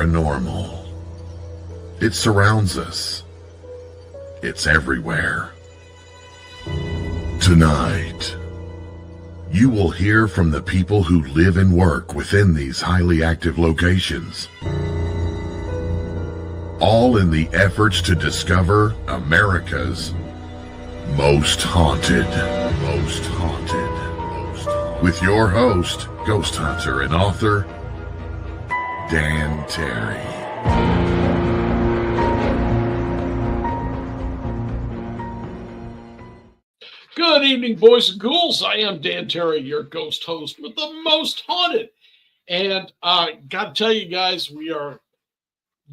paranormal. It surrounds us. It's everywhere. Tonight, you will hear from the people who live and work within these highly active locations, all in the efforts to discover America's most haunted. With your host, ghost hunter and author, Dan Terry. Good evening, boys and ghouls. I am Dan Terry, your ghost host with the most haunted. And I got to tell you guys, we are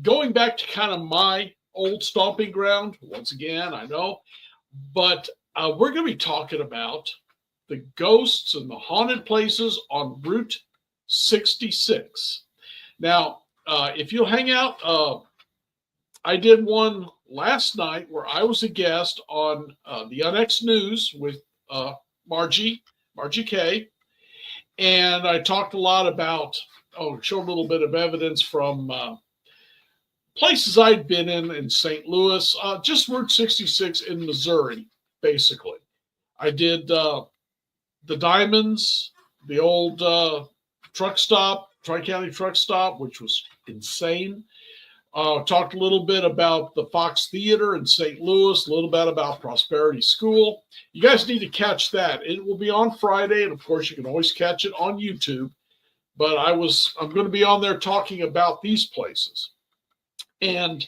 going back to kind of my old stomping ground once again, I know. But we're going to be talking about the ghosts and the haunted places on Route 66. Now, if you'll hang out, I did one last night where I was a guest on the UnX News with Margie Kay, and I talked a lot about, showed a little bit of evidence from places I'd been in St. Louis, just Route 66 in Missouri, basically. I did the Diamonds, the old truck stop, Tri-County truck stop, which was insane. Talked a little bit about the Fox Theater in St. Louis, a little bit about Prosperity School. You guys need to catch that. It will be on Friday, and of course, you can always catch it on YouTube. But I'm going to be on there talking about these places. And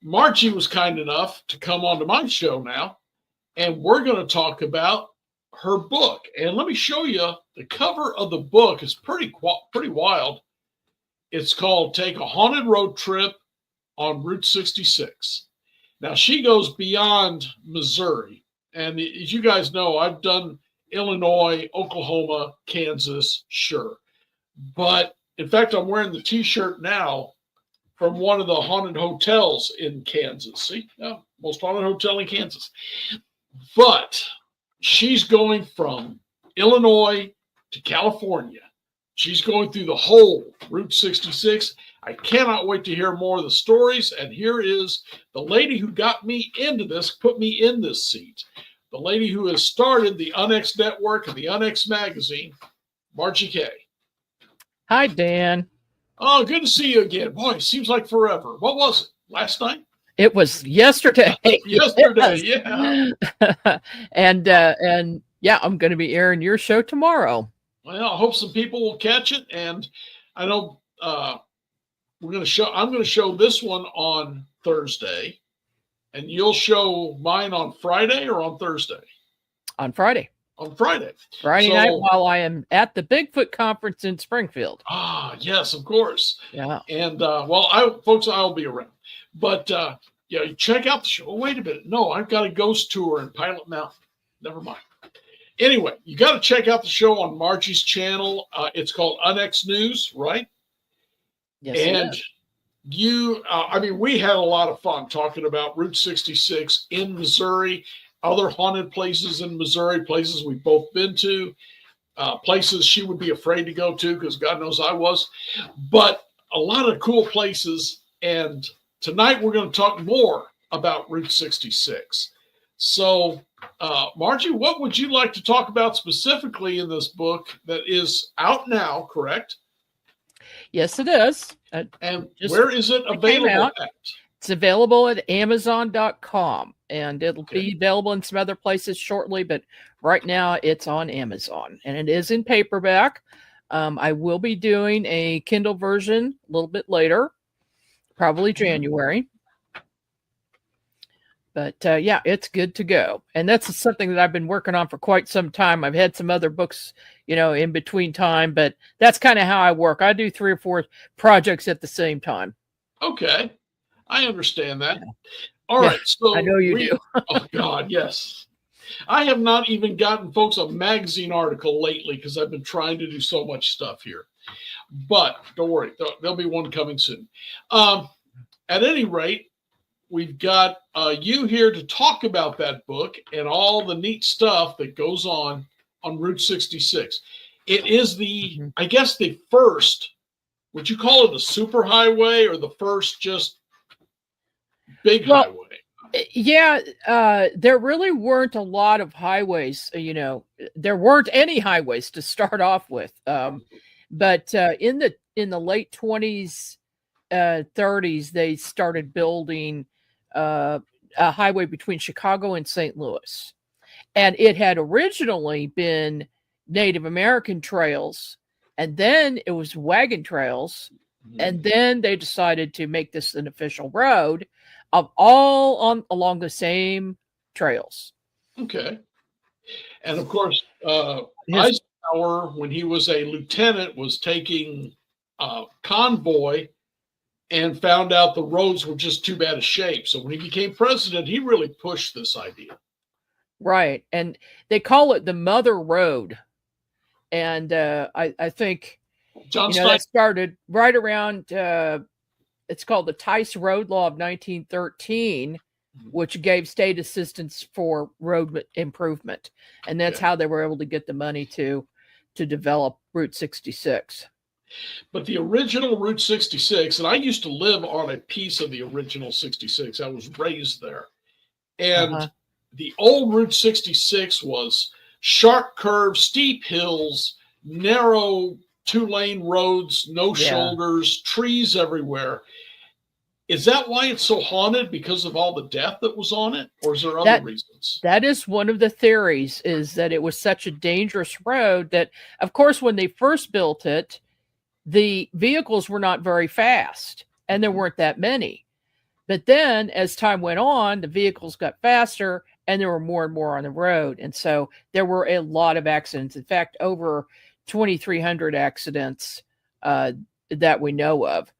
Margie was kind enough to come onto my show now, and we're going to talk about her book. And let me show you the cover of the book. It's pretty wild. It's called Take a Haunted Road Trip on Route 66. Now, she goes beyond Missouri. And as you guys know, I've done Illinois, Oklahoma, Kansas, sure. But in fact, I'm wearing the t-shirt now from one of the haunted hotels in Kansas. See, most haunted hotel in Kansas. But she's going from Illinois to California. She's going through the whole Route 66. I cannot wait to hear more of the stories. And here is the lady who got me into this, put me in this seat. The lady who has started the UnX Network and the UnX magazine, Margie Kay. Hi, Dan. Oh, good to see you again. Boy, it seems like forever. What was it? Last night? It was yesterday. Yesterday, yeah. And yeah, I'm going to be airing your show tomorrow. Well, I hope some people will catch it. And I know I'm going to show this one on Thursday, and you'll show mine on Friday or on Thursday? On Friday. On Friday. Friday night while I am at the Bigfoot conference in Springfield. Ah, yes, of course. Yeah. And I'll be around. But yeah, check out the show. Oh, wait a minute. No, I've got a ghost tour in Pilot Mountain. Never mind. Anyway, you got to check out the show on Margie's channel. It's called UnX News, right? Yes. And we had a lot of fun talking about Route 66 in Missouri, other haunted places in Missouri, places we've both been to, places she would be afraid to go to because God knows I was, but a lot of cool places. And tonight we're going to talk more about Route 66. So, Margie, what would you like to talk about specifically in this book that is out now, correct? Yes, it is. And where is it available at? It's available at Amazon.com, and it'll be available in some other places shortly, but right now it's on Amazon, and it is in paperback. I will be doing a Kindle version a little bit later, probably January. But yeah, it's good to go. And that's something that I've been working on for quite some time. I've had some other books, in between time, but that's kind of how I work. I do 3 or 4 projects at the same time. Okay. I understand that. Yeah. All right. So I know you do. Oh, God, yes. I have not even gotten, folks, a magazine article lately because I've been trying to do so much stuff here. But don't worry. There'll be one coming soon. At any rate, we've got you here to talk about that book and all the neat stuff that goes on Route 66. It is I guess, the first would you call it a super highway or the first just big highway? Yeah, there really weren't a lot of highways. There weren't any highways to start off with. But in the late 20s, 30s, they started building a highway between Chicago and St. Louis, and it had originally been Native American trails, and then it was wagon trails, and then they decided to make this an official road of all along the same trails. Okay. And of course, Eisenhower, when he was a lieutenant, was taking a convoy and found out the roads were just too bad a shape. So when he became president, he really pushed this idea. Right. And they call it the Mother Road. And I think that started right around it's called the Tice Road Law of 1913, which gave state assistance for road improvement. And that's how they were able to get the money to develop Route 66. But the original Route 66, and I used to live on a piece of the original 66. I was raised there. And the old Route 66 was sharp curves, steep hills, narrow 2-lane roads, no shoulders, trees everywhere. Is that why it's so haunted? Because of all the death that was on it? Or is there other reasons? That is one of the theories, is that it was such a dangerous road that, of course, when they first built it, the vehicles were not very fast and there weren't that many. But then as time went on, the vehicles got faster and there were more and more on the road. And so there were a lot of accidents. In fact, over 2,300 accidents that we know of.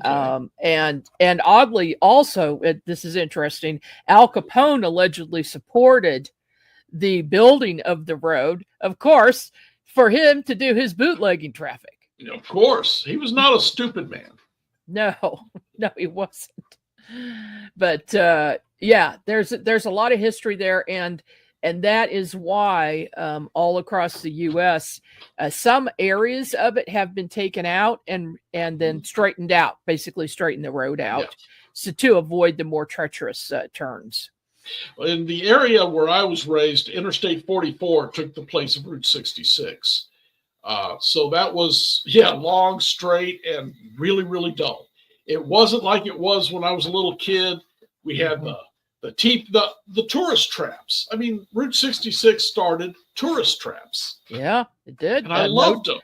Okay. And oddly, also, this is interesting, Al Capone allegedly supported the building of the road, of course, for him to do his bootlegging traffic. Of course. He was not a stupid man. No, he wasn't. But there's a lot of history there, and that is why all across the U.S., some areas of it have been taken out and then straightened out, basically straighten the road out, so to avoid the more treacherous turns. In the area where I was raised, Interstate 44 took the place of Route 66. So that was, long, straight, and really, really dull. It wasn't like it was when I was a little kid. We had the tourist traps. I mean, Route 66 started tourist traps. Yeah, it did. And I loved them.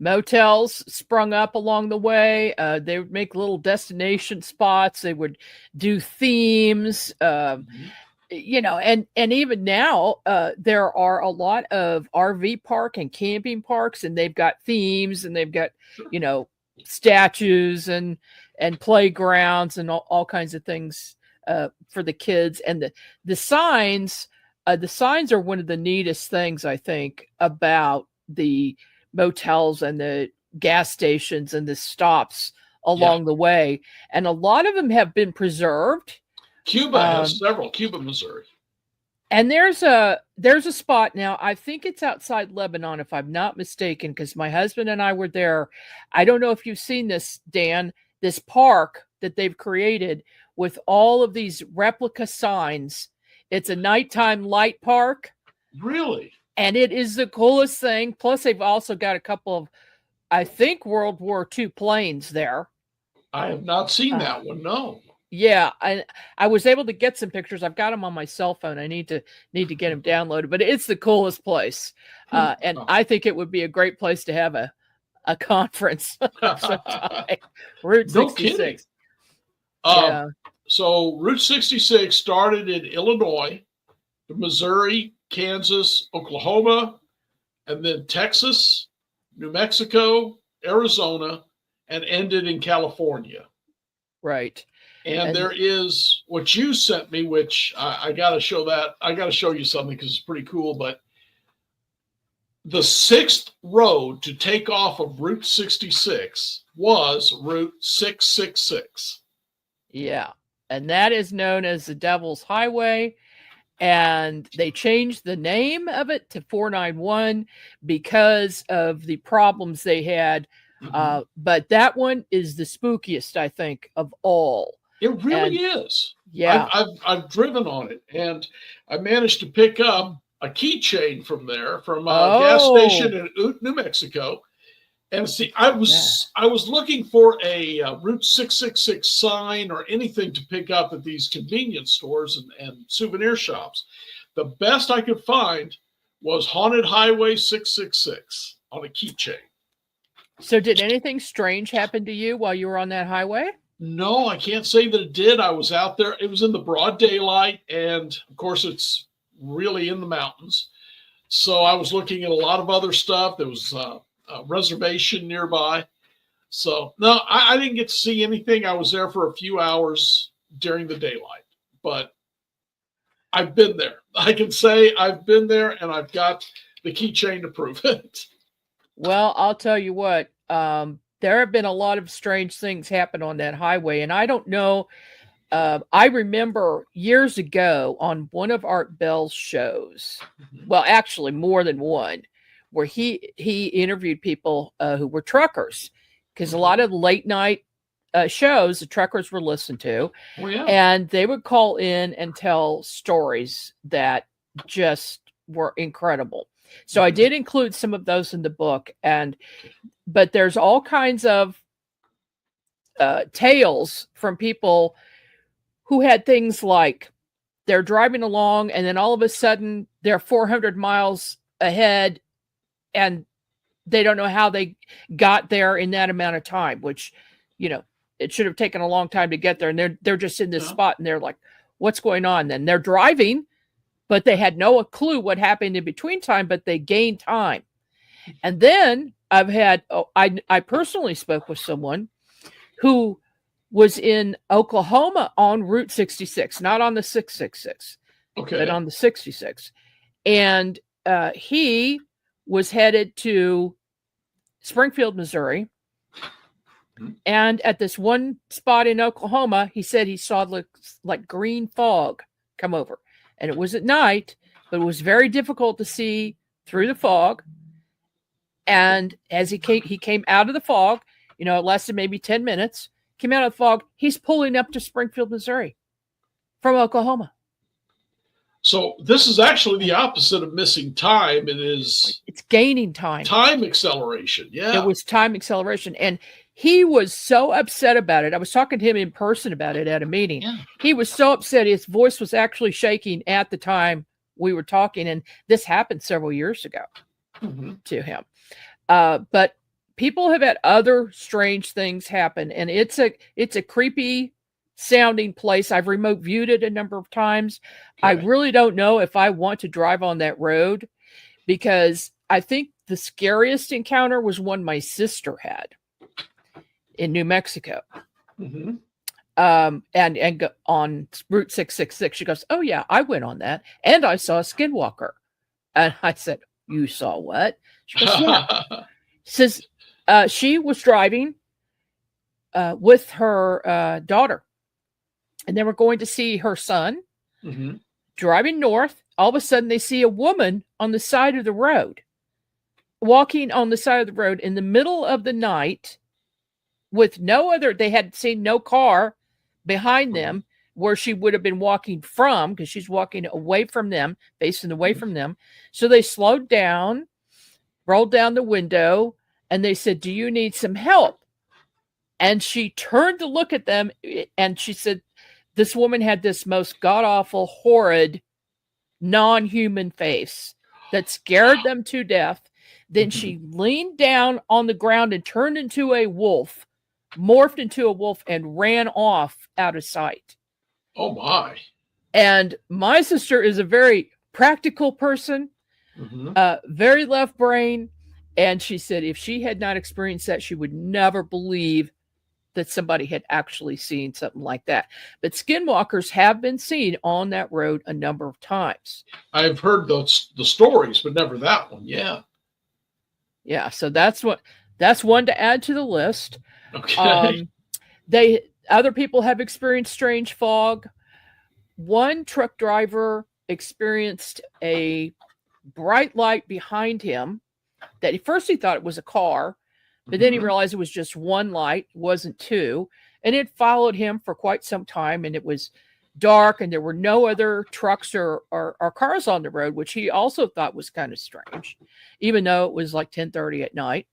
Motels sprung up along the way. They would make little destination spots. They would do themes. And even now there are a lot of RV park and camping parks, and they've got themes, and they've got statues and playgrounds and all kinds of things for the kids. And the signs are one of the neatest things, I think, about the motels and the gas stations and the stops along the way. And a lot of them have been preserved. Cuba has several. Cuba, Missouri. And there's a spot now. I think it's outside Lebanon, if I'm not mistaken, because my husband and I were there. I don't know if you've seen this, Dan, this park that they've created with all of these replica signs. It's a nighttime light park. Really? And it is the coolest thing. Plus, they've also got a couple of, I think, World War II planes there. I have not seen that one, no. Yeah, I was able to get some pictures. I've got them on my cell phone. I need to get them downloaded, but it's the coolest place. And I think it would be a great place to have a conference sometime. Route 66. So Route 66 started in Illinois, Missouri, Kansas, Oklahoma, and then Texas, New Mexico, Arizona, and ended in California. Right. And there is what you sent me, which I got to show that. I got to show you something because it's pretty cool. But the 6th road to take off of Route 66 was Route 666. Yeah. And that is known as the Devil's Highway. and they changed the name of it to 491 because of the problems they had. But that one is the spookiest, I think, of all. It really is. Yeah. I've driven on it, and I managed to pick up a keychain from there, from a gas station in New Mexico. And see, I was looking for a Route 666 sign or anything to pick up at these convenience stores and souvenir shops. The best I could find was Haunted Highway 666 on a keychain. So did anything strange happen to you while you were on that highway? No, I can't say that it did. I was out there. It was in the broad daylight, and of course, it's really in the mountains. So I was looking at a lot of other stuff. There was a reservation nearby. So no, I didn't get to see anything. I was there for a few hours during the daylight, but I've been there. I can say I've been there, and I've got the keychain to prove it. Well, I'll tell you what, there have been a lot of strange things happen on that highway, and I don't know. I remember years ago on one of Art Bell's shows, well, actually more than one, where he interviewed people who were truckers, because a lot of late night shows the truckers were listened to, and they would call in and tell stories that just were incredible. So I did include some of those in the book, but there's all kinds of tales from people who had things like they're driving along and then all of a sudden they're 400 miles ahead and they don't know how they got there in that amount of time, which, you know, it should have taken a long time to get there. And they're just in this spot and they're like, what's going on? Then they're driving, but they had no clue what happened in between time, but they gained time. And then I've had, I personally spoke with someone who was in Oklahoma on Route 66, not on the 666, but on the 66. And he was headed to Springfield, Missouri. And at this one spot in Oklahoma, he said he saw like green fog come over. And it was at night, but it was very difficult to see through the fog. And as he came out of the fog, you know, it lasted maybe 10 minutes, came out of the fog, he's pulling up to Springfield, Missouri from Oklahoma. So this is actually the opposite of missing time. It's gaining time. Time acceleration. Yeah. It was time acceleration. And he was so upset about it. I was talking to him in person about it at a meeting. Yeah. He was so upset. His voice was actually shaking at the time we were talking. And this happened several years ago to him. But people have had other strange things happen. And it's a creepy sounding place. I've remote viewed it a number of times. I really don't know if I want to drive on that road, because I think the scariest encounter was one my sister had in New Mexico. And on Route 666, she goes, "Oh yeah, I went on that and I saw a skinwalker." And I said, "You saw what?" She goes, "Yeah." Says she was driving with her daughter, and they were going to see her son. Driving north, all of a sudden they see a woman on the side of the road, walking on the side of the road in the middle of the night with they had seen no car behind them where she would have been walking from, because she's walking away from them, facing away from them. So they slowed down, rolled down the window, and they said, "Do you need some help?" And she turned to look at them, and she said, this woman had this most god-awful, horrid, non-human face that scared them to death. Then she leaned down on the ground and turned into a wolf, morphed into a wolf, and ran off out of sight. Oh, my. And my sister is a very practical person, very left brain. And she said if she had not experienced that, she would never believe that somebody had actually seen something like that. But skinwalkers have been seen on that road a number of times. I've heard the stories, but never that one. Yeah. Yeah. So that's one to add to the list. Okay. Other people have experienced strange fog. One truck driver experienced a bright light behind him that at first he thought it was a car, but then he realized it was just one light, it wasn't two. And it followed him for quite some time, and it was dark, and there were no other trucks or cars on the road, which he also thought was kind of strange, even though it was like 10:30 at night.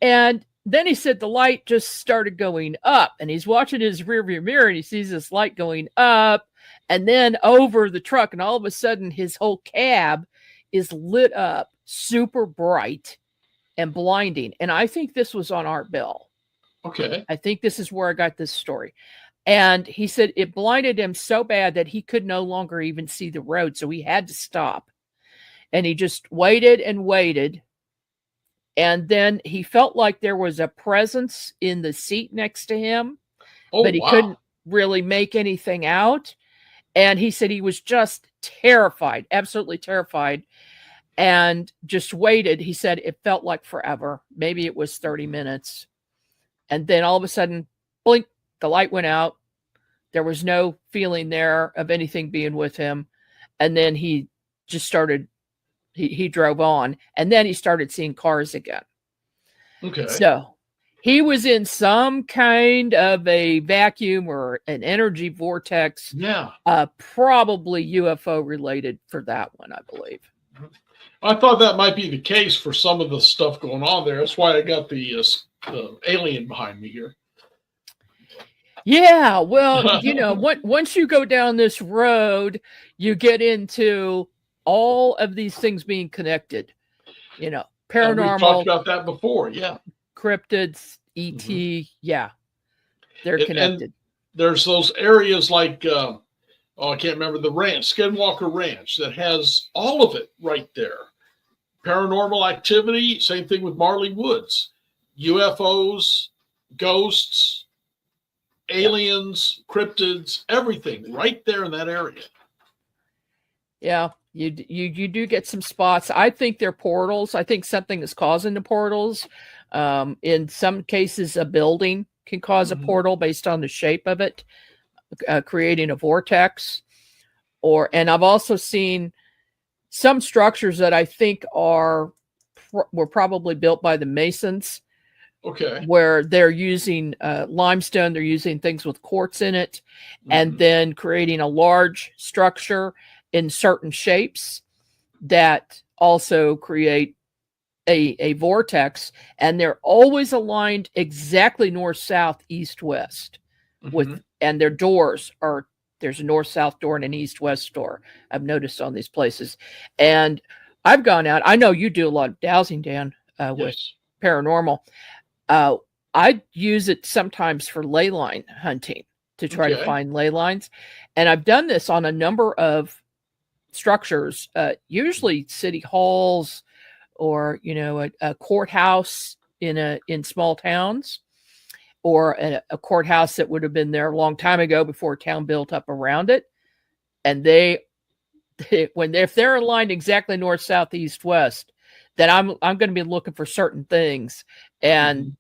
And then he said the light just started going up, and he's watching his rearview mirror, and he sees this light going up and then over the truck, and all of a sudden his whole cab is lit up super bright and blinding. And I think this was on Art Bell. Okay. I think this is where I got this story. And he said it blinded him so bad that he could no longer even see the road. So he had to stop. And he just waited and waited. And then he felt like there was a presence in the seat next to him, but he couldn't really make anything out. And he said he was just terrified, absolutely terrified, and just waited. He said it felt like forever. Maybe it was 30 minutes. And then all of a sudden, blink, the light went out. There was no feeling there of anything being with him. And then he just started, he drove on. And then he started seeing cars again. Okay. So he was in some kind of a vacuum or an energy vortex. Yeah. Probably UFO related for that one, I believe. I thought that might be the case for some of the stuff going on there. That's why I got the alien behind me here. Yeah, well, you know, once you go down this road, you get into all of these things being connected. You know, paranormal. We've talked about that before, yeah. Cryptids, ET, yeah, they're connected. And there's those areas like, I can't remember the ranch, Skinwalker Ranch, that has all of it right there. Paranormal activity, same thing with Marley Woods. UFOs, ghosts, aliens, cryptids, everything right there in that area. Yeah, you do get some spots. I think they're portals. I think something is causing the portals. In some cases, a building can cause a portal based on the shape of it, creating a vortex. And I've also seen some structures that I think were probably built by the Masons. Okay. Where they're using limestone, they're using things with quartz in it, and then creating a large structure in certain shapes that also create a vortex, and they're always aligned exactly north, south, east, west. And their doors are, there's a north, south door and an east, west door. I've noticed on these places, and I've gone out. I know you do a lot of dowsing, Dan, with paranormal. I use it sometimes for ley line hunting to try to find ley lines. And I've done this on a number of structures, usually city halls or, you know, a courthouse in small towns, or a courthouse that would have been there a long time ago before a town built up around it. And if they're aligned exactly north, south, east, west, then I'm going to be looking for certain things. And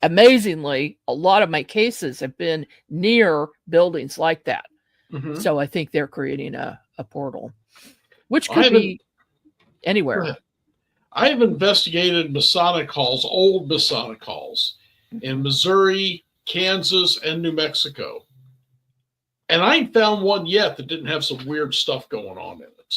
amazingly, a lot of my cases have been near buildings like that. So I think they're creating a portal, which could be anywhere. I have investigated Masonic halls, old Masonic halls in Missouri, Kansas, and New Mexico. And I ain't found one yet that didn't have some weird stuff going on in it.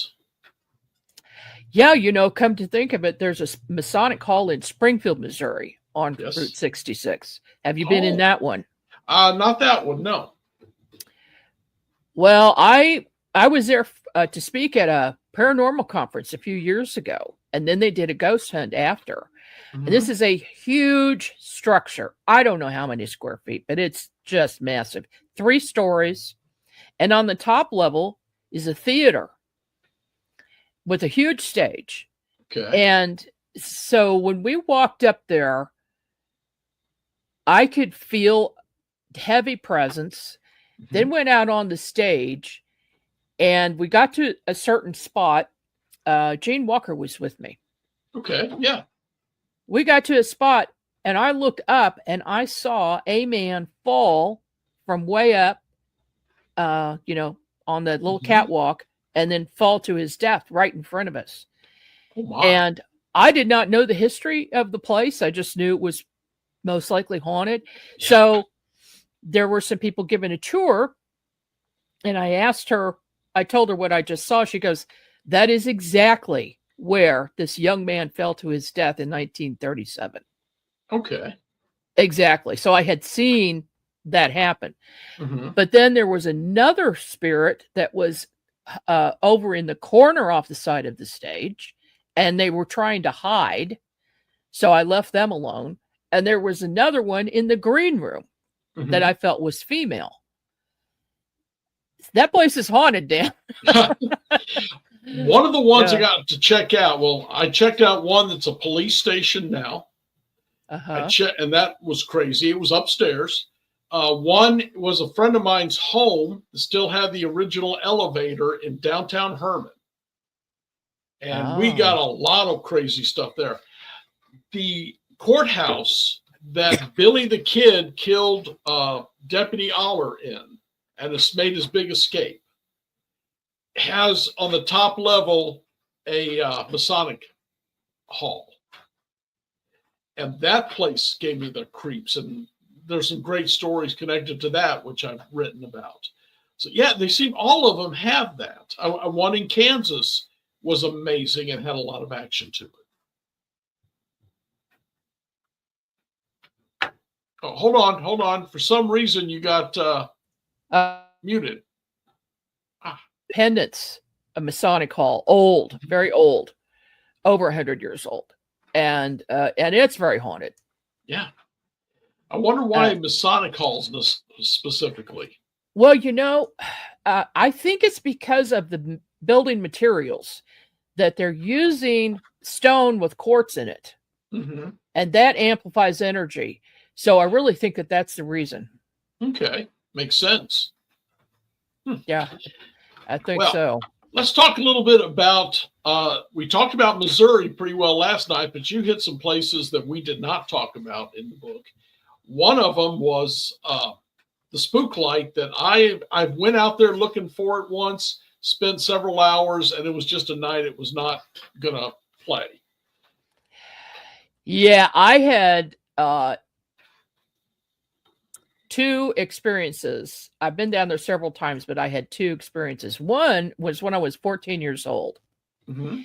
Yeah, you know, come to think of it, there's a Masonic hall in Springfield, Missouri on Route 66. Have you been in that one? Not that one, no. Well, I was there to speak at a paranormal conference a few years ago, and then they did a ghost hunt after. And this is a huge structure. I don't know how many square feet, but it's just massive. 3 stories. And on the top level is a theater with a huge stage. Okay. And so when we walked up there, I could feel heavy presence, then went out on the stage, and we got to a certain spot. Gene Walker was with me. Okay, yeah. We got to a spot, and I looked up, and I saw a man fall from way up, you know, on the little catwalk and then fall to his death right in front of us. Oh my. And I did not know the history of the place. I just knew it was most likely haunted. Yeah. So there were some people giving a tour, and I told her what I just saw. She goes, that is exactly where this young man fell to his death in 1937. Okay. Exactly. So I had seen that happen. Mm-hmm. But then there was another spirit that was over in the corner off the side of the stage, and they were trying to hide. So I left them alone. And there was another one in the green room that I felt was female. That place is haunted, Dan. One of the ones I got to check out. Well, I checked out one that's a police station now. And that was crazy. It was upstairs. One was a friend of mine's home that still had the original elevator in downtown Herman. And we got a lot of crazy stuff there. The courthouse that Billy the Kid killed Deputy Aller in and has made his big escape has on the top level a Masonic hall. And that place gave me the creeps. And there's some great stories connected to that, which I've written about. So, yeah, they seem all of them have that. One in Kansas was amazing and had a lot of action to it. Oh, hold on. For some reason, you got muted. Pendants, a Masonic hall, old, very old, over 100 years old. And it's very haunted. Yeah. I wonder why Masonic halls specifically. Well, I think it's because of the building materials that they're using stone with quartz in it. Mm-hmm. And that amplifies energy. So I really think that that's the reason. Okay. Makes sense. Yeah, I think so. Let's talk a little bit about, we talked about Missouri pretty well last night, but you hit some places that we did not talk about in the book. One of them was the spook light that I went out there looking for it once, spent several hours, and it was just a night it was not going to play. Yeah, I had two experiences. I've been down there several times, but I had two experiences. One was when I was 14 years old. Mm-hmm.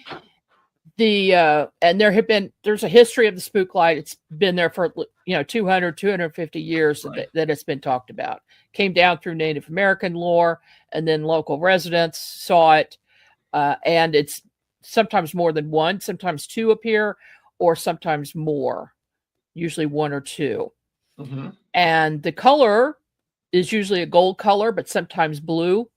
And there's a history of the spook light. It's been there for 250 years that it's been talked about. Came down through Native American lore, and then local residents saw it. And it's sometimes more than one, sometimes two appear, or sometimes more, usually one or two. Mm-hmm. And the color is usually a gold color, but sometimes blue.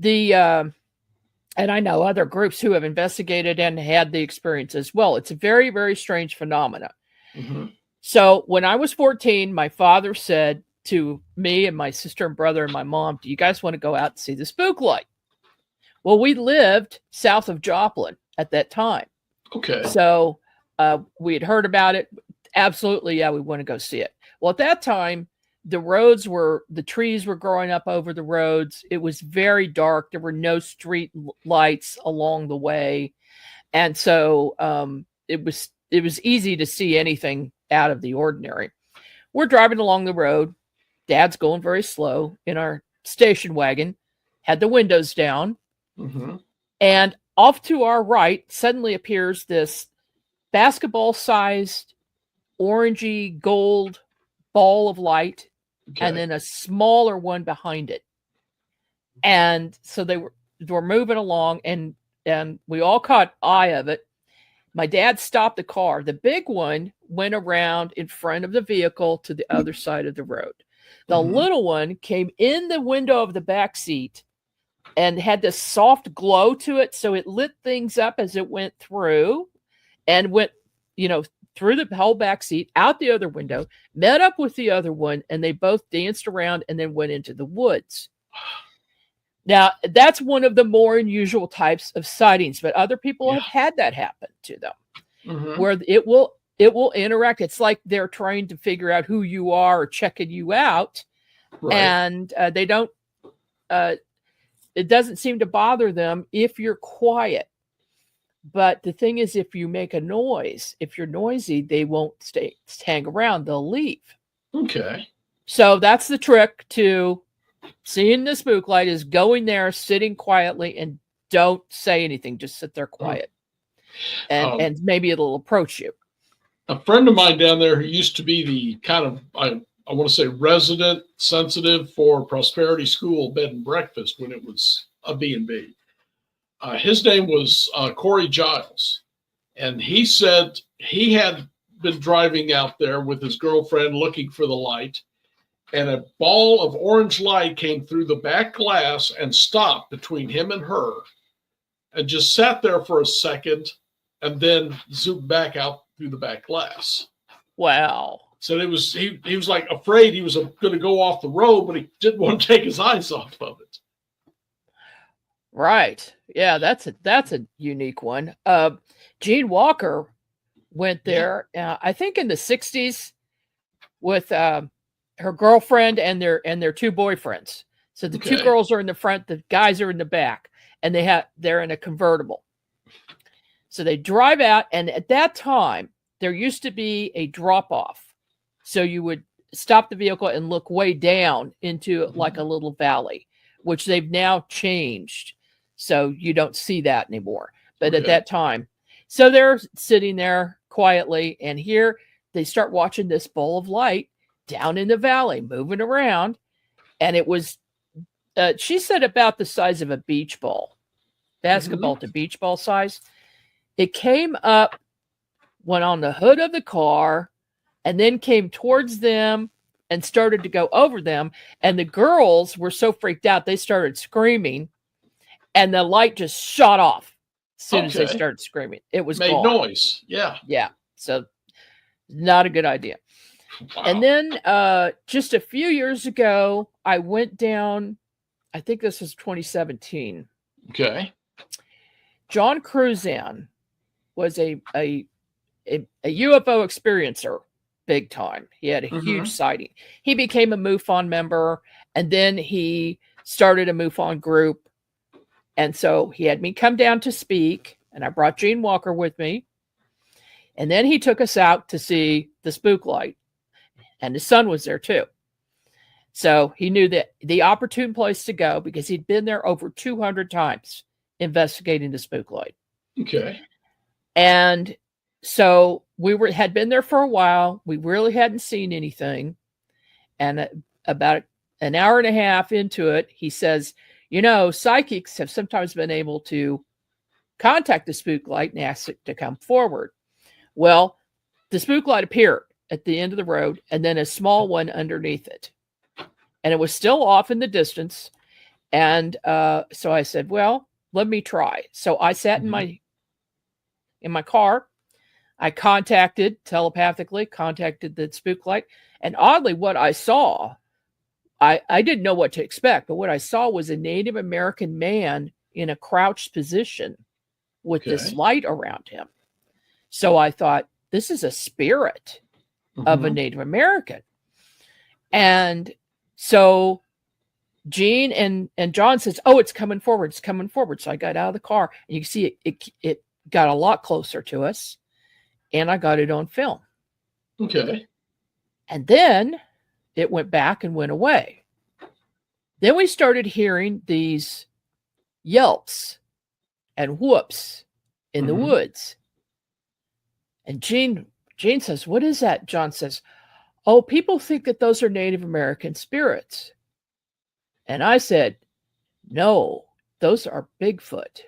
And I know other groups who have investigated and had the experience as well. It's a very, very strange phenomena. Mm-hmm. So when I was 14, my father said to me and my sister and brother and my mom, do you guys want to go out and see the spook light? Well, we lived south of Joplin at that time. Okay. So we had heard about it. Absolutely, yeah, we want to go see it. Well, at that time, the trees were growing up over the roads. It was very dark. There were no street lights along the way. And so it was easy to see anything out of the ordinary. We're driving along the road. Dad's going very slow in our station wagon, had the windows down. Mm-hmm. And off to our right suddenly appears this basketball-sized orangey gold ball of light, okay, and then a smaller one behind it. And so they were moving along, and we all caught eye of it. My dad stopped the car. The big one went around in front of the vehicle to the other side of the road. The mm-hmm. little one came in the window of the back seat and had this soft glow to it, so it lit things up as it went through, and went, through the whole back seat, out the other window, met up with the other one, and they both danced around and then went into the woods. Now, that's one of the more unusual types of sightings, but other people have had that happen to them, mm-hmm. where it will interact. It's like they're trying to figure out who you are or checking you out, right. And they don't it doesn't seem to bother them if you're quiet. But the thing is, if you make a noise, if you're noisy, they won't hang around. They'll leave. Okay. So that's the trick to seeing the spook light, is going there, sitting quietly, and don't say anything. Just sit there quiet. And maybe it'll approach you. A friend of mine down there who used to be the kind of, I want to say, resident sensitive for Prosperity School Bed and Breakfast when it was a B&B. His name was Corey Giles. And he said he had been driving out there with his girlfriend looking for the light. And a ball of orange light came through the back glass and stopped between him and her and just sat there for a second and then zoomed back out through the back glass. Wow. So it was he was like afraid he was going to go off the road, but he didn't want to take his eyes off of it. Right. Yeah, that's a unique one. Gene Walker went there, I think in the 60s, with her girlfriend and their two boyfriends. So the two girls are in the front, the guys are in the back, and they're in a convertible. So they drive out, and at that time there used to be a drop off. So you would stop the vehicle and look way down into like a little valley, which they've now changed. So you don't see that anymore. But at that time, so they're sitting there quietly, and here they start watching this ball of light down in the valley, moving around. And it was, she said, about the size of a beach ball, basketball to beach ball size. It came up, went on the hood of the car, and then came towards them and started to go over them. And the girls were so freaked out, they started screaming, and the light just shot off as soon as they started screaming. It was made gone. Noise. Yeah. Yeah. So not a good idea. Wow. And then just a few years ago, I went down, I think this was 2017. Okay. John Cruzan was a UFO experiencer, big time. He had a huge sighting. He became a MUFON member, and then he started a MUFON group. And so he had me come down to speak, and I brought Gene Walker with me. And then he took us out to see the spook light, and his son was there too. So he knew that the opportune place to go, because he'd been there over 200 times investigating the spook light. Okay. And so had been there for a while. We really hadn't seen anything. And about an hour and a half into it, he says, psychics have sometimes been able to contact the spook light and ask it to come forward. Well, the spook light appeared at the end of the road, and then a small one underneath it. And it was still off in the distance. And so I said, well, let me try. So I sat in my car. I telepathically contacted the spook light. And oddly, what I saw, I didn't know what to expect, but what I saw was a Native American man in a crouched position with this light around him. So I thought, this is a spirit of a Native American. And so Gene and John says, oh, it's coming forward. It's coming forward. So I got out of the car, and you can see it got a lot closer to us, and I got it on film. Okay. And then it went back and went away. Then we started hearing these yelps and whoops in the woods. And Gene says, what is that? John says, oh, people think that those are Native American spirits. And I said, no, those are Bigfoot.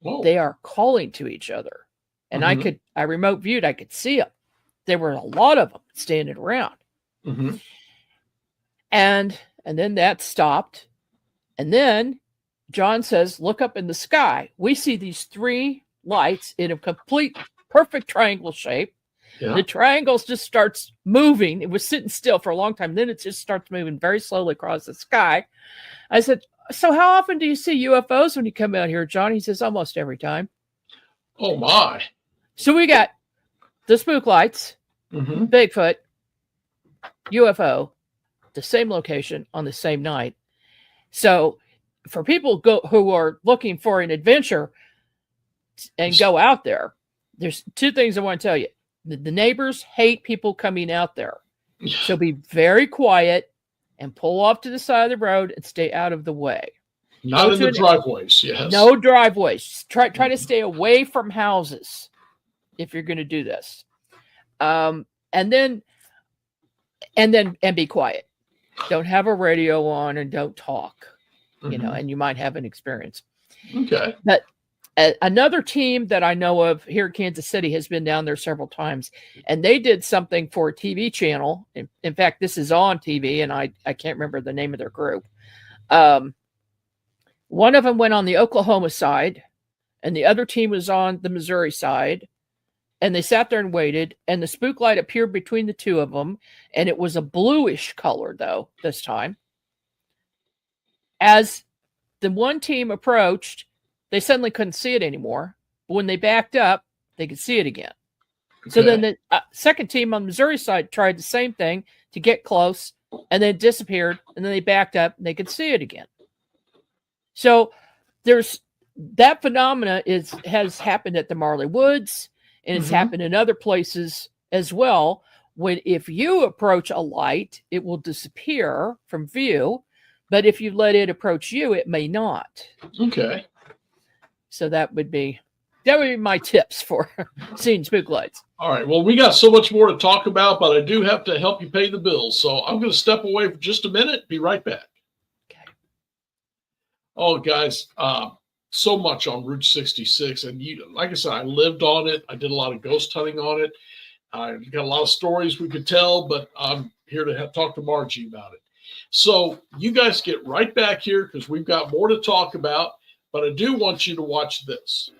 Whoa. They are calling to each other. And I remote viewed, I could see them. There were a lot of them standing around. And then that stopped. And then John says, look up in the sky. We see these three lights in a complete perfect triangle shape. Yeah. The triangles just starts moving. It was sitting still for a long time. Then it just starts moving very slowly across the sky. I said, so how often do you see UFOs when you come out here, John? He says, almost every time. Oh, my. So we got the spook lights, Bigfoot, UFO, the same location on the same night. So for people who are looking for an adventure and go out there, there's two things I want to tell you. The neighbors hate people coming out there. So be very quiet and pull off to the side of the road and stay out of the way. Not in the driveways, yes. No driveways. Try to stay away from houses if you're going to do this. And be quiet. Don't have a radio on and don't talk, and you might have an experience. Okay. But another team that I know of here in Kansas City has been down there several times, and they did something for a TV channel. In fact, this is on TV, and I can't remember the name of their group. One of them went on the Oklahoma side, and the other team was on the Missouri side. And they sat there and waited, and the spook light appeared between the two of them, and it was a bluish color, though, this time. As the one team approached, they suddenly couldn't see it anymore. But when they backed up, they could see it again. Okay. So then the second team on the Missouri side tried the same thing to get close, and then it disappeared, and then they backed up, and they could see it again. So there's that phenomena has happened at the Marley Woods, and it's happened in other places as well. If you approach a light, it will disappear from view, but if you let it approach you, it may not. Okay. So that would be my tips for seeing spook lights. All right. Well, we got so much more to talk about, but I do have to help you pay the bills. So I'm going to step away for just a minute. Be right back. Okay. Oh, guys, so much on Route 66. And like I said, I lived on it. I did a lot of ghost hunting on it. I got a lot of stories we could tell, but I'm here to talk to Margie about it. So you guys get right back here because we've got more to talk about, but I do want you to watch this.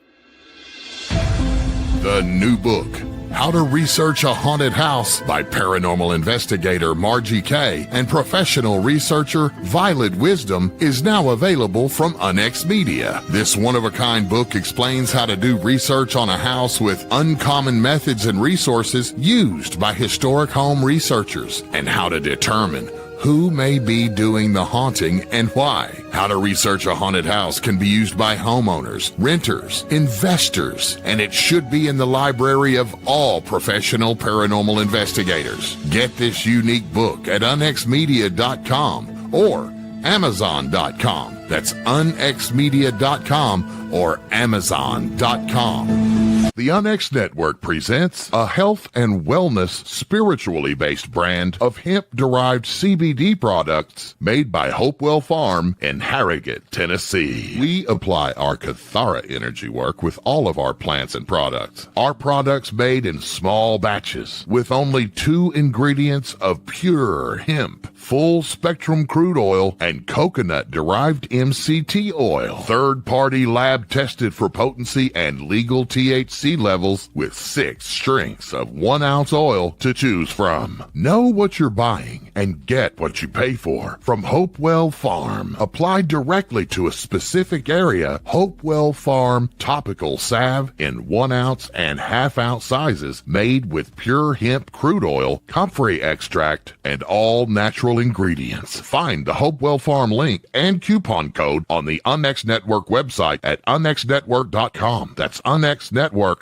The new book, How to Research a Haunted House by paranormal investigator Margie Kay and professional researcher Violet Wisdom, is now available from UnX Media. This one-of-a-kind book explains how to do research on a house with uncommon methods and resources used by historic home researchers, and how to determine who may be doing the haunting and why. How to research a haunted house can be used by homeowners, renters, investors, and it should be in the library of all professional paranormal investigators. Get this unique book at unxmedia.com or amazon.com. That's unxmedia.com or amazon.com. The UnX Network presents a health and wellness spiritually based brand of hemp-derived CBD products made by Hopewell Farm in Harrogate, Tennessee. We apply our Cathara energy work with all of our plants and products. Our products made in small batches with only 2 ingredients of pure hemp, full spectrum crude oil, and coconut-derived MCT oil. Third-party lab tested for potency and legal THC levels with 6 strengths of 1 ounce oil to choose from. Know what you're buying and get what you pay for from Hopewell Farm. Applied directly to a specific area, Hopewell Farm topical salve in 1 ounce and ½ ounce sizes, made with pure hemp crude oil, comfrey extract, and all natural ingredients. Find the Hopewell Farm link and coupon code on the UnX Network website at unxnetwork.com. That's unxnetwork.com.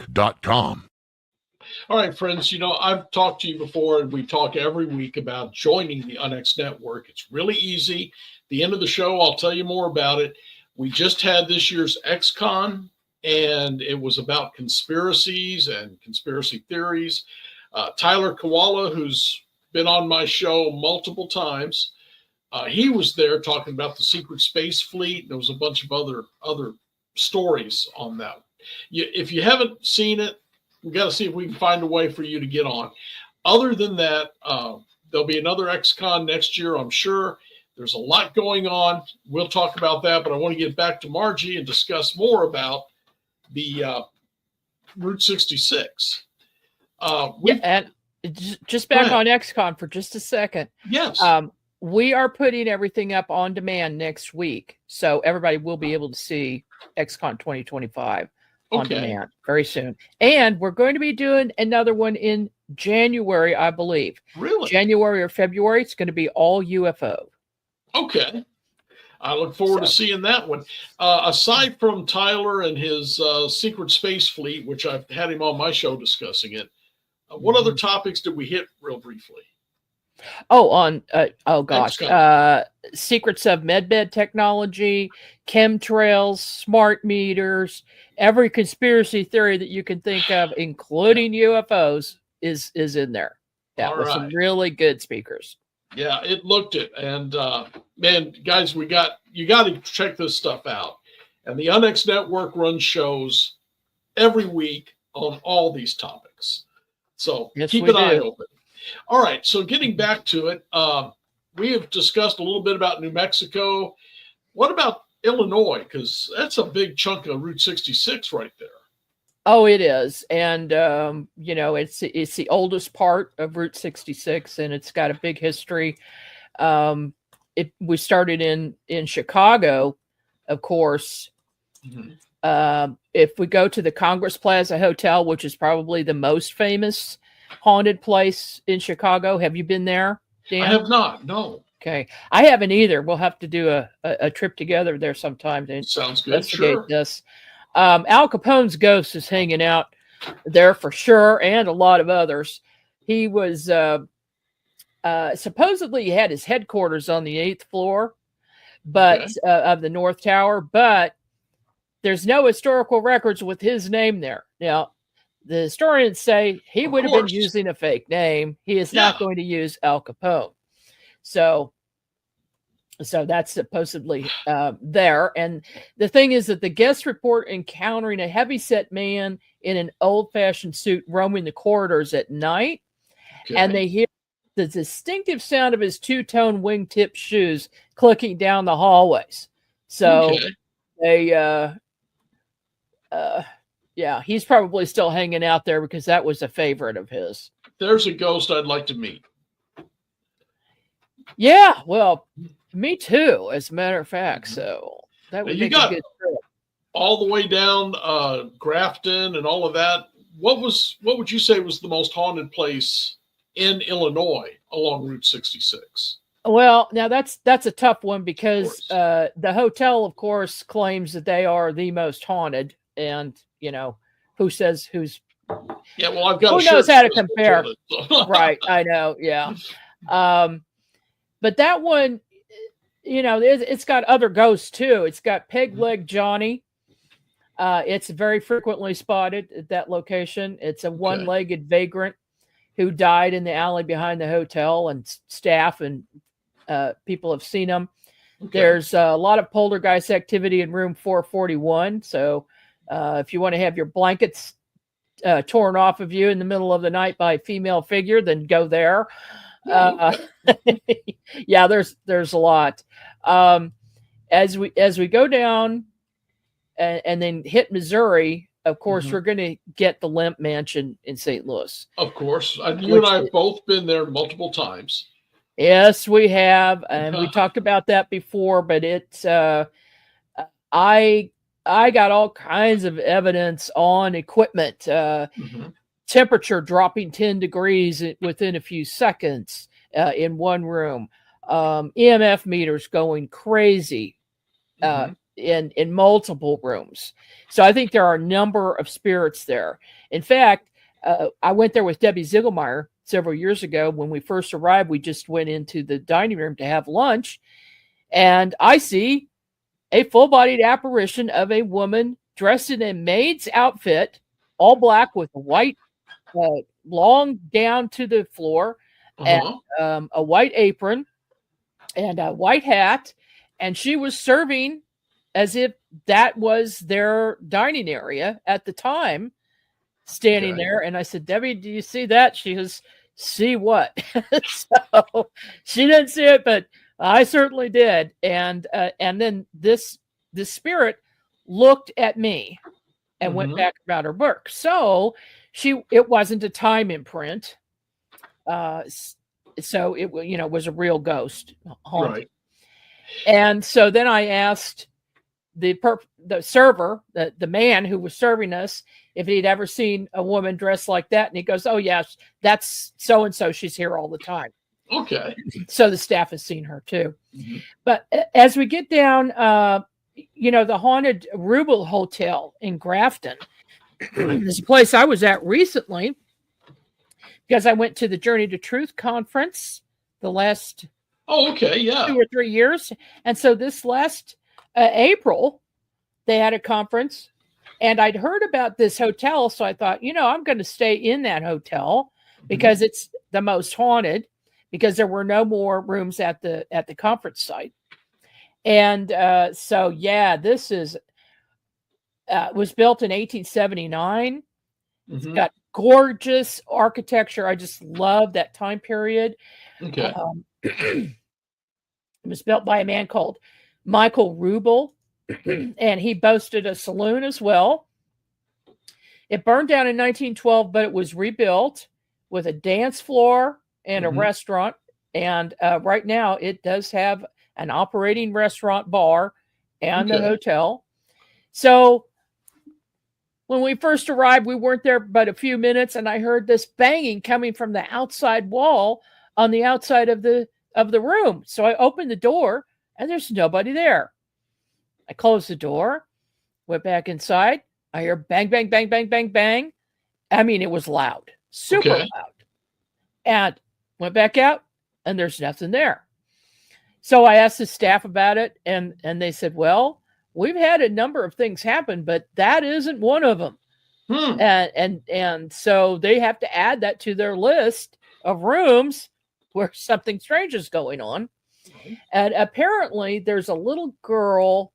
All right, friends, I've talked to you before, and we talk every week about joining the UnX Network. It's really easy. At the end of the show, I'll tell you more about it. We just had this year's XCon, and it was about conspiracies and conspiracy theories. Tyler Koala, who's been on my show multiple times, he was there talking about the secret space fleet. There was a bunch of other stories on that. If you haven't seen it, we got to see if we can find a way for you to get on. Other than that, there'll be another XCon next year, I'm sure. There's a lot going on. We'll talk about that, but I want to get back to Margie and discuss more about the Route 66. And just back on XCon for just a second. Yes. We are putting everything up on demand next week, so everybody will be able to see XCon 2025 on demand very soon. And we're going to be doing another one in January, I believe. Really? January or February. It's going to be all UFO. Okay. I look forward to seeing that one. Aside from Tyler and his secret space fleet, which I've had him on my show discussing it, what other topics did we hit real briefly? Oh, secrets of medbed technology, chemtrails, smart meters, every conspiracy theory that you can think of, including UFOs, is in there. Yeah, with some really good speakers. Yeah, it looked it. And man, guys, you got to check this stuff out. And the UnX Network runs shows every week on all these topics. So keep an eye open. All right, so getting back to it, we have discussed a little bit about New Mexico. What about Illinois? Because that's a big chunk of Route 66 right there. Oh, it is. And, it's the oldest part of Route 66, and it's got a big history. We started in Chicago, of course. Mm-hmm. If we go to the Congress Plaza Hotel, which is probably the most famous haunted place in Chicago. Have you been there, Dan? I have not. No. Okay. I haven't either. We'll have to do a trip together there sometime to Sounds good. investigate this. Al Capone's ghost is hanging out there for sure, and a lot of others. He was supposedly he had his headquarters on the 8th floor, but of the North Tower, but there's no historical records with his name there. Now, the historians say he would have been using a fake name. He is not going to use Al Capone. So that's supposedly there. And the thing is that the guests report encountering a heavyset man in an old-fashioned suit roaming the corridors at night. Okay. And they hear the distinctive sound of his two-tone wingtip shoes clicking down the hallways. So he's probably still hanging out there because that was a favorite of his. There's a ghost I'd like to meet. Yeah, well, me too, as a matter of fact. So that would make a good trip. All the way down Grafton and all of that. What would you say was the most haunted place in Illinois along Route 66? Well, now that's a tough one because the hotel, of course, claims that they are the most haunted. And, who says who's... Yeah, well, I've got who knows how to compare. Right, I know, yeah. But that one, it's got other ghosts, too. It's got Peg Leg Johnny. It's very frequently spotted at that location. It's a one-legged vagrant who died in the alley behind the hotel, and staff and people have seen him. Okay. There's a lot of poltergeist activity in room 441, so... if you want to have your blankets torn off of you in the middle of the night by a female figure, then go there. Yeah, there's a lot. As we go down and then hit Missouri, of course, we're going to get the Lemp Mansion in St. Louis. Of course. You and I have both been there multiple times. Yes, we have. And we talked about that before, but it's I got all kinds of evidence on equipment, temperature dropping 10 degrees within a few seconds in one room, EMF meters going crazy in multiple rooms. So I think there are a number of spirits there. In fact, I went there with Debbie Ziegelmeyer several years ago. When we first arrived, we just went into the dining room to have lunch, and I see a full-bodied apparition of a woman dressed in a maid's outfit, all black with white, long down to the floor, and a white apron and a white hat. And she was serving as if that was their dining area at the time, standing there. And I said, Debbie, do you see that? She goes, see what? So she didn't see it, but I certainly did. And then this spirit looked at me and went back about her work. So it wasn't a time imprint. So it was a real ghost haunting. Right. And so then I asked the server, the man who was serving us, if he'd ever seen a woman dressed like that. And he goes, oh, yes, that's so-and-so. She's here all the time. Okay. So the staff has seen her too. Mhm. But as we get down, the haunted Rubel Hotel in Grafton, there's a place I was at recently because I went to the Journey to Truth conference the last Oh, okay. Yeah. 2 or 3 years. And so this last April, they had a conference and I'd heard about this hotel. So I thought, I'm going to stay in that hotel because it's the most haunted, because there were no more rooms at the conference site. And this was built in 1879. It's got gorgeous architecture. I just love that time period. Okay. It was built by a man called Michael Rubel, and he boasted a saloon as well. It burned down in 1912, but it was rebuilt with a dance floor and a restaurant. And right now it does have an operating restaurant, bar, and the hotel. So when we first arrived, we weren't there but a few minutes, and I heard this banging coming from the outside wall on the outside of the room. So I opened the door, and there's nobody there. I closed the door, went back inside. I hear bang, bang, bang, bang, bang, bang. I mean, it was loud, super loud. And went back out, and there's nothing there. So I asked the staff about it, and they said, well, we've had a number of things happen, but that isn't one of them. And so they have to add that to their list of rooms where something strange is going on. And apparently there's a little girl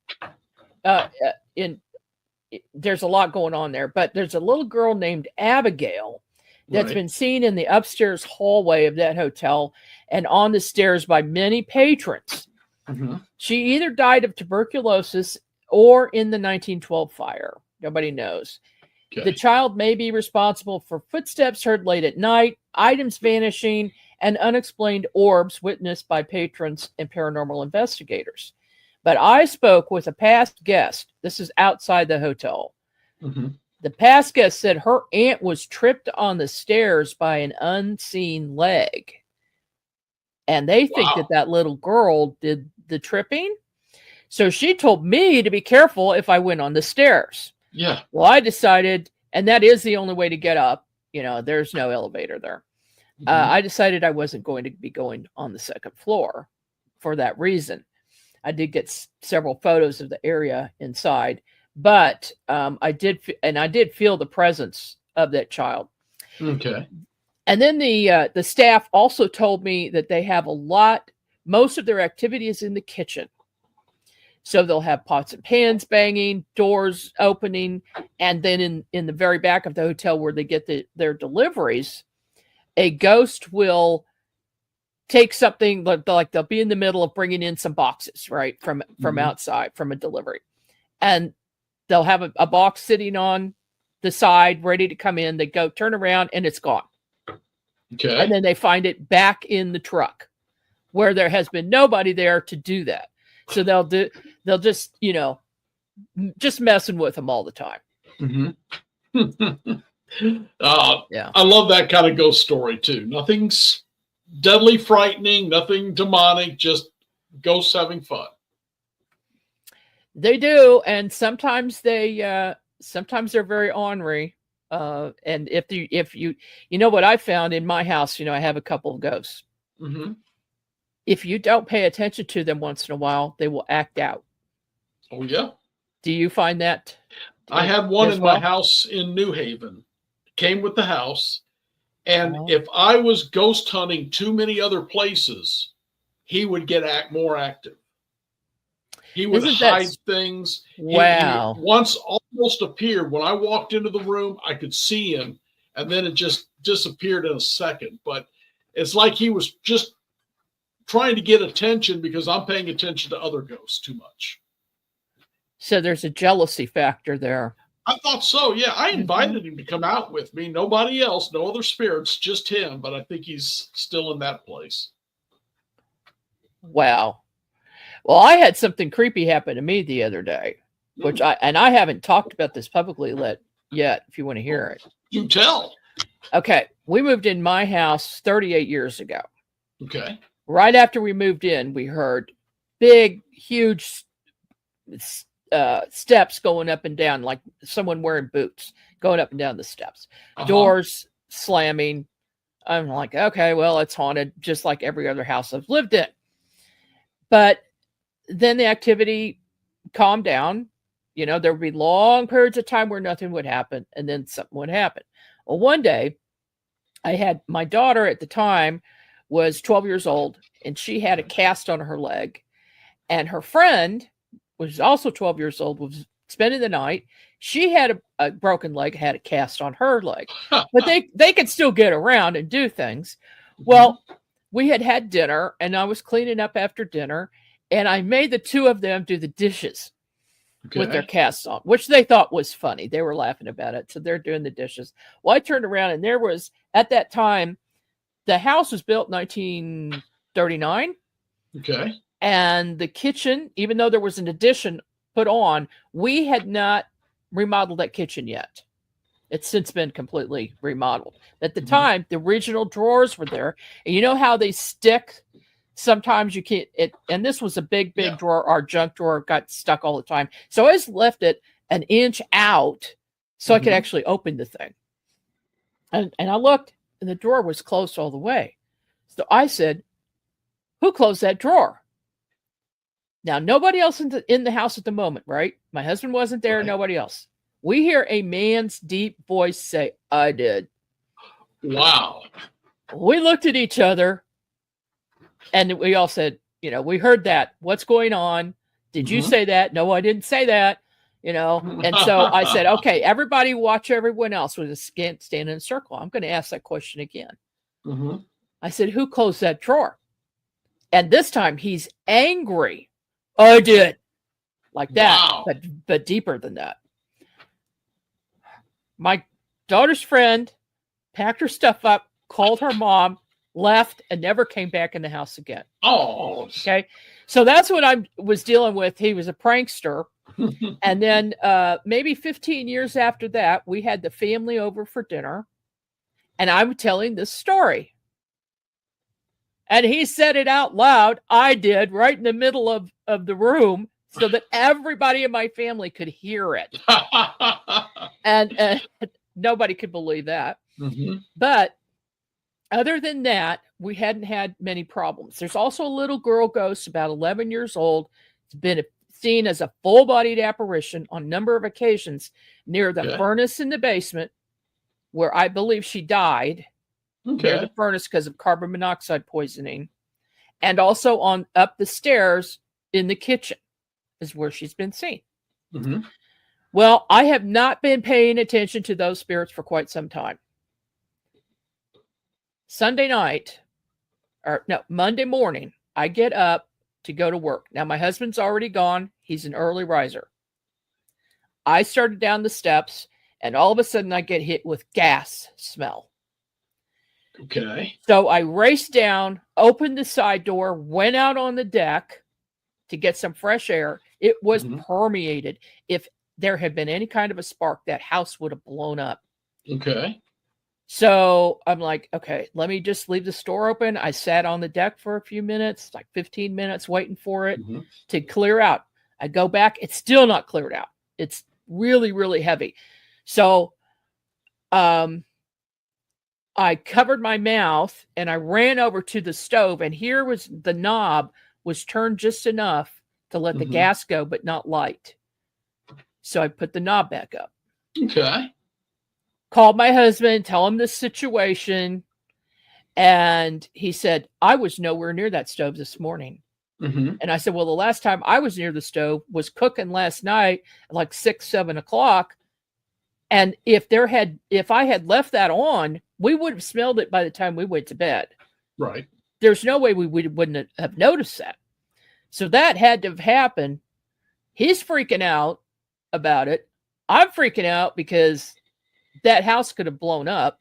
there's a lot going on there, but there's a little girl named Abigail that's been seen in the upstairs hallway of that hotel and on the stairs by many patrons. She either died of tuberculosis or in the 1912 fire. Nobody knows. The child may be responsible for footsteps heard late at night, items vanishing, and unexplained orbs witnessed by patrons and paranormal investigators. But I spoke with a past guest. This is outside the hotel. The past guest said her aunt was tripped on the stairs by an unseen leg. And they think that little girl did the tripping. So she told me to be careful if I went on the stairs. Yeah. Well, I decided, and that is the only way to get up. There's no elevator there. I decided I wasn't going to be going on the second floor for that reason. I did get several photos of the area inside, but I did feel the presence of that child. Okay. And then the staff also told me that they have most of their activity is in the kitchen. So they'll have pots and pans banging, doors opening, and then in the very back of the hotel where they get their deliveries, a ghost will take something like they'll be in the middle of bringing in some boxes, right, from outside, from a delivery. And they'll have a box sitting on the side ready to come in. They go turn around and it's gone. Okay. And then they find it back in the truck where there has been nobody there to do that. So they'll just, just messing with them all the time. I love that kind of ghost story too. Nothing's deadly frightening, nothing demonic, just ghosts having fun. They do. And sometimes they're very ornery. And if you what I found in my house, I have a couple of ghosts. If you don't pay attention to them once in a while, they will act out. Oh, yeah. Do you find that? I had one in my house in New Haven. Came with the house. And if I was ghost hunting too many other places, he would get more active. He would hide things. Wow. He once almost appeared. When I walked into the room, I could see him. And then it just disappeared in a second. But it's like he was just trying to get attention because I'm paying attention to other ghosts too much. So there's a jealousy factor there. I thought so. Yeah. I invited him to come out with me. Nobody else, no other spirits, just him. But I think he's still in that place. Wow. Well, I had something creepy happen to me the other day, which I haven't talked about this publicly yet, if you want to hear it. You tell. Okay. We moved in my house 38 years ago. Okay. Right after we moved in, we heard big, huge steps going up and down, like someone wearing boots going up and down the steps. Doors slamming. I'm like, okay, well, it's haunted, just like every other house I've lived in. But then the activity calmed down. You know, there would be long periods of time where nothing would happen, and then something would happen. Well, one day, I had my daughter at the time was 12 years old, and she had a cast on her leg. And her friend, was also 12 years old, was spending the night. She had a broken leg, had a cast on her leg, but they could still get around and do things. Well, we had dinner, and I was cleaning up after dinner, and I made the two of them do the dishes with their casts on, which they thought was funny. They were laughing about it. So they're doing the dishes. Well, I turned around, and there was, at that time, the house was built in 1939. Okay. And the kitchen, even though there was an addition put on, we had not remodeled that kitchen yet. It's since been completely remodeled. At the time, the original drawers were there. And you know how they stick? Sometimes you can't, and this was a big drawer. Our junk drawer got stuck all the time. So I just left it an inch out so I could actually open the thing. And I looked, and the drawer was closed all the way. So I said, who closed that drawer? Now, nobody else in the house at the moment, right? My husband wasn't there, nobody else. We hear a man's deep voice say, I did. Wow. We looked at each other, and we all said, you know, we heard that. What's going on? Did you say that? No, I didn't say that. You know, and so I said, okay, everybody watch everyone else. We'll just stand in a circle. I'm going to ask that question again. I said, who closed that drawer? And this time he's angry. I did. Like that, but deeper than that. My daughter's friend packed her stuff up, called her mom, left, and never came back in the house again. Oh. Okay. So that's what I was dealing with. He was a prankster. And then maybe 15 years after that, we had the family over for dinner, and I'm telling this story. And he said it out loud. I did, right in the middle of the room, so that everybody in my family could hear it. And nobody could believe that. But other than that, we hadn't had many problems. There's also a little girl ghost, about 11 years old. It's been seen as a full-bodied apparition on a number of occasions near the furnace in the basement, where I believe she died. Near the furnace because of carbon monoxide poisoning, and also on up the stairs in the kitchen is where she's been seen. Well, I have not been paying attention to those spirits for quite some time. Monday morning, I get up to go to work. Now, my husband's already gone. He's an early riser. I started down the steps, and all of a sudden I get hit with gas smell. Okay. So I raced down, opened the side door, went out on the deck to get some fresh air. It was permeated. If there had been any kind of a spark, that house would have blown up. Okay. So I'm like, okay, let me just leave the store open. I sat on the deck for a few minutes, like 15 minutes, waiting for it to clear out. I go back. It's still not cleared out. It's really, really heavy. So, I covered my mouth and I ran over to the stove, and here was the knob was turned just enough to let the gas go, but not light. So I put the knob back up. Okay. Called my husband, tell him the situation. And he said, I was nowhere near that stove this morning. And I said, well, the last time I was near the stove was cooking last night at like 6, 7 o'clock. And if I had left that on, we would have smelled it by the time we went to bed. Right. There's no way we wouldn't have noticed that. So that had to have happened. He's freaking out about it. I'm freaking out because that house could have blown up.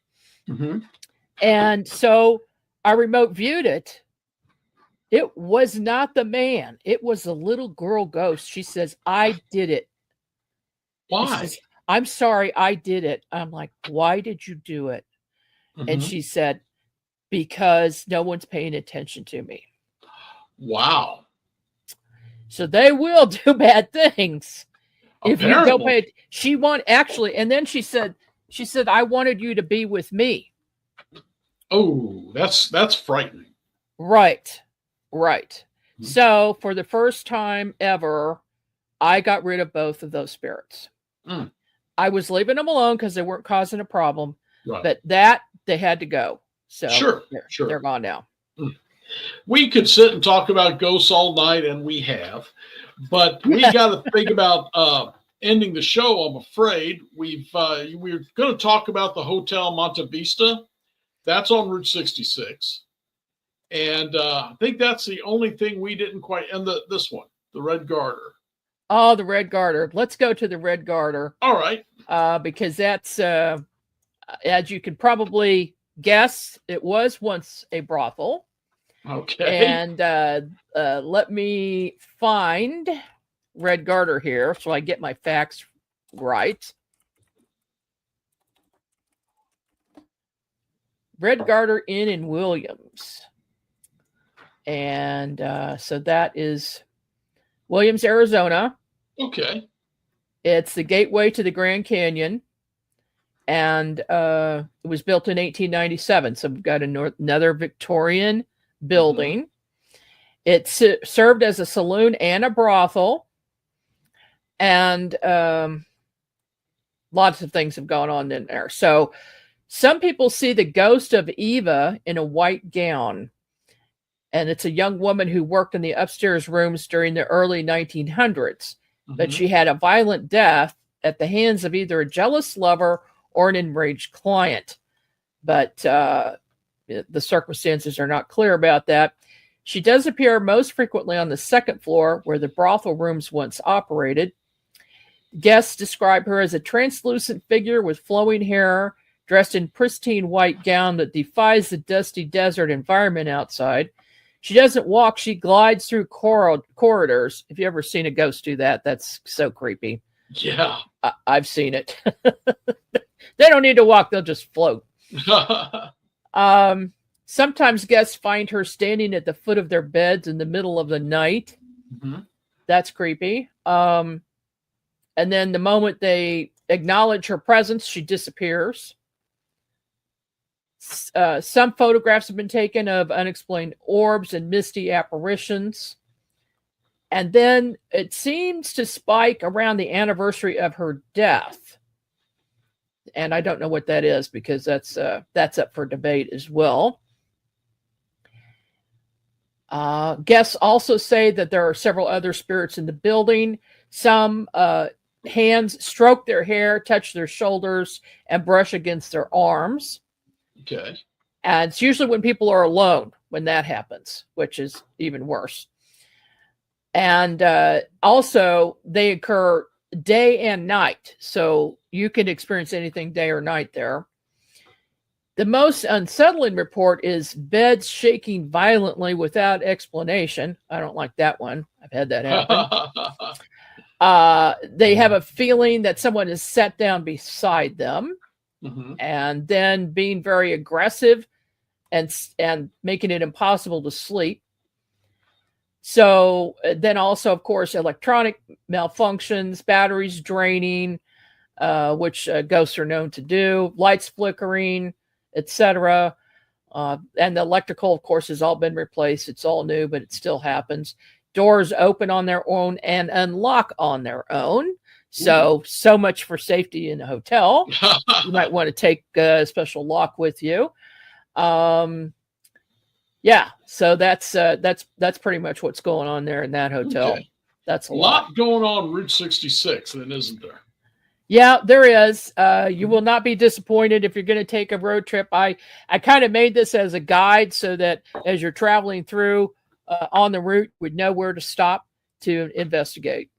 And so I remote viewed it. It was not the man. It was a little girl ghost. She says, I did it. Why? Says, I'm sorry, I did it. I'm like, why did you do it? And she said, because no one's paying attention to me. Wow. So they will do bad things if you don't Apparently. pay. She actually, and then she said, I wanted you to be with me. Oh, that's frightening. Right. So for the first time ever, I got rid of both of those spirits. I was leaving them alone because they weren't causing a problem, but that they had to go. So sure, they're gone now. We could sit and talk about ghosts all night, and we have, but we got to think about ending the show. I'm afraid we're going to talk about the Hotel Monte Vista. That's on Route 66, and I think that's the only thing we didn't quite. And this one, the Red Garter. Oh, the Red Garter. Let's go to the Red Garter. All right, because that's as you can probably guess, it was once a brothel. Okay. And let me find Red Garter here so I get my facts right. Red Garter Inn in Williams. And so that is Williams, Arizona. Okay. It's the gateway to the Grand Canyon. And it was built in 1897. So we've got another Victorian building. It served as a saloon and a brothel, and lots of things have gone on in there. So some people see the ghost of Eva in a white gown, and it's a young woman who worked in the upstairs rooms during the early 1900s, but she had a violent death at the hands of either a jealous lover or an enraged client. But the circumstances are not clear about that. She does appear most frequently on the second floor where the brothel rooms once operated. Guests describe her as a translucent figure with flowing hair, dressed in pristine white gown that defies the dusty desert environment outside. She doesn't walk, she glides through corridors. If you ever seen a ghost do that, that's so creepy. Yeah. I've seen it. They don't need to walk, they'll just float. Sometimes guests find her standing at the foot of their beds in the middle of the night. That's creepy. And then the moment they acknowledge her presence, she disappears. Some photographs have been taken of unexplained orbs and misty apparitions. And then it seems to spike around the anniversary of her death. And I don't know what that is because that's up for debate as well. Guests also say that there are several other spirits in the building. Some hands stroke their hair, touch their shoulders, and brush against their arms. Okay. And it's usually when people are alone when that happens, which is even worse. And also, they occur day and night. So you can experience anything day or night there. The most unsettling report is beds shaking violently without explanation. I don't like that one. I've had that happen. They have a feeling that someone is sat down beside them and then being very aggressive and making it impossible to sleep. So then also, of course, electronic malfunctions, batteries draining, which ghosts are known to do, lights flickering, etc. And the electrical, of course, has all been replaced. It's all new, but it still happens. Doors open on their own and unlock on their own. So much for safety in a hotel. You might want to take a special lock with you. Yeah, so that's pretty much what's going on there in that hotel. Okay. That's a lot going on Route 66, then, isn't there? Yeah, there is. You will not be disappointed if you're going to take a road trip. I kind of made this as a guide so that as you're traveling through on the route, you would know where to stop to investigate.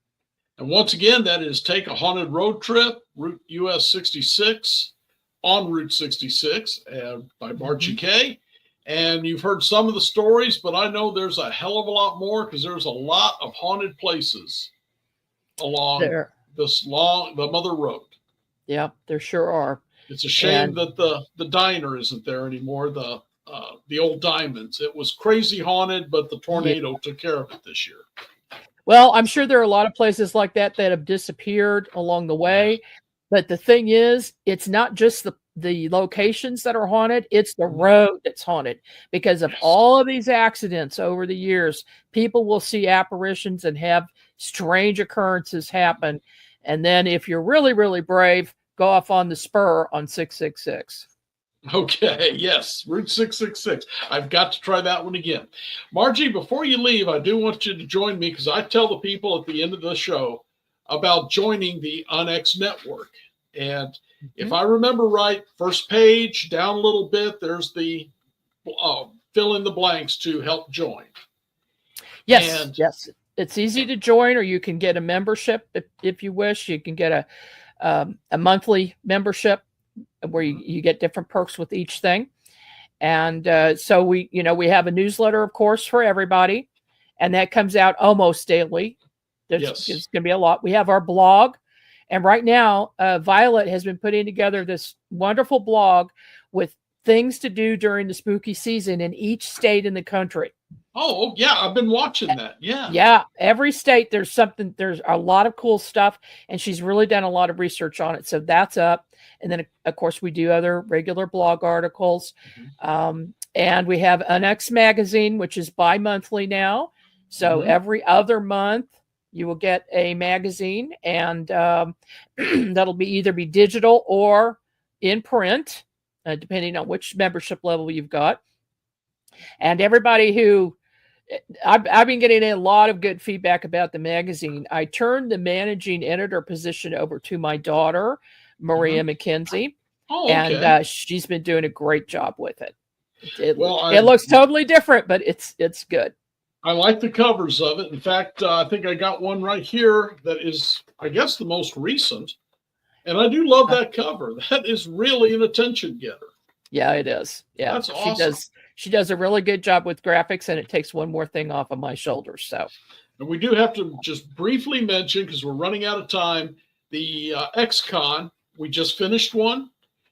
And once again, that is Take a Haunted Road Trip, Route US 66, on Route 66, by Margie Kay. And you've heard some of the stories, but I know there's a hell of a lot more because there's a lot of haunted places along the Mother Road. Yeah, there sure are. It's a shame that the diner isn't there anymore. The the old diamonds. It was crazy haunted, but the tornado took care of it this year. Well, I'm sure there are a lot of places like that that have disappeared along the way. But the thing is, it's not just the locations that are haunted, it's the road that's haunted. Because of all of these accidents over the years, people will see apparitions and have strange occurrences happen. And then if you're really, really brave, go off on the spur on 666. Okay, yes, Route 666. I've got to try that one again. Margie, before you leave, I do want you to join me because I tell the people at the end of the show about joining the UnX Network. And if I remember right, first page, down a little bit, there's the fill in the blanks to help join. Yes, yes. It's easy to join, or you can get a membership if you wish. You can get a monthly membership where you get different perks with each thing. And so we have a newsletter, of course, for everybody, and that comes out almost daily. It's going to be a lot. We have our blog, and right now, Violet has been putting together this wonderful blog with things to do during the spooky season in each state in the country. Oh, yeah, I've been watching that. Yeah. Yeah, every state there's a lot of cool stuff, and she's really done a lot of research on it. So that's up. And then, of course, we do other regular blog articles. And we have UnX Magazine, which is bi-monthly now. So every other month, you will get a magazine, and that'll either be digital or in print, depending on which membership level you've got. And everybody who I've been getting a lot of good feedback about the magazine. I turned the managing editor position over to my daughter, Maria McKenzie, and she's been doing a great job with it. It looks totally different, but it's good. I like the covers of it. In fact, I think I got one right here that is, I guess, the most recent. And I do love that cover. That is really an attention getter. Yeah, it is. Yeah, that's awesome. She does a really good job with graphics, and it takes one more thing off of my shoulders. So, and we do have to just briefly mention, because we're running out of time, the XCon. We just finished one.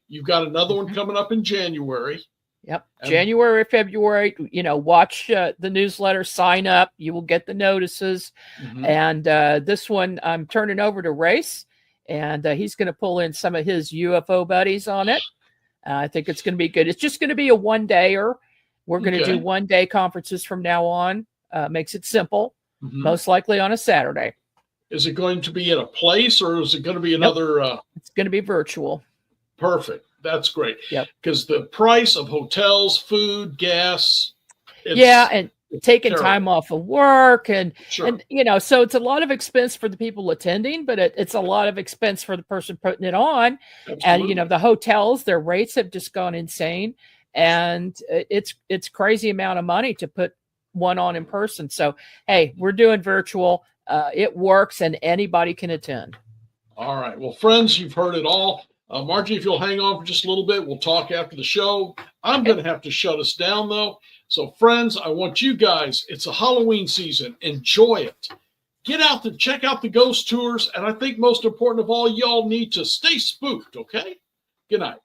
You've got another one coming up in January. Yep, January, February. Watch the newsletter, sign up. You will get the notices. And this one I'm turning over to Race, and he's going to pull in some of his UFO buddies on it. I think it's going to be good. It's just going to be a one-dayer. We're going to do one-day conferences from now on. Makes it simple, most likely on a Saturday. Is it going to be at a place, or is it going to be another? It's going to be virtual. Perfect. That's great. Yep. Because the price of hotels, food, gas. And taking time off of work and so it's a lot of expense for the people attending, but it's a lot of expense for the person putting it on. Absolutely. And the hotels, their rates have just gone insane, and it's crazy amount of money to put one on in person. So hey, we're doing virtual. It works, and anybody can attend. All right, well, friends, you've heard it all. Margie, if you'll hang on for just a little bit, we'll talk after the show. I'm going to have to shut us down, though. So, friends, I want you guys, it's a Halloween season. Enjoy it. Get out to check out the ghost tours. And I think most important of all, y'all need to stay spooked, okay? Good night.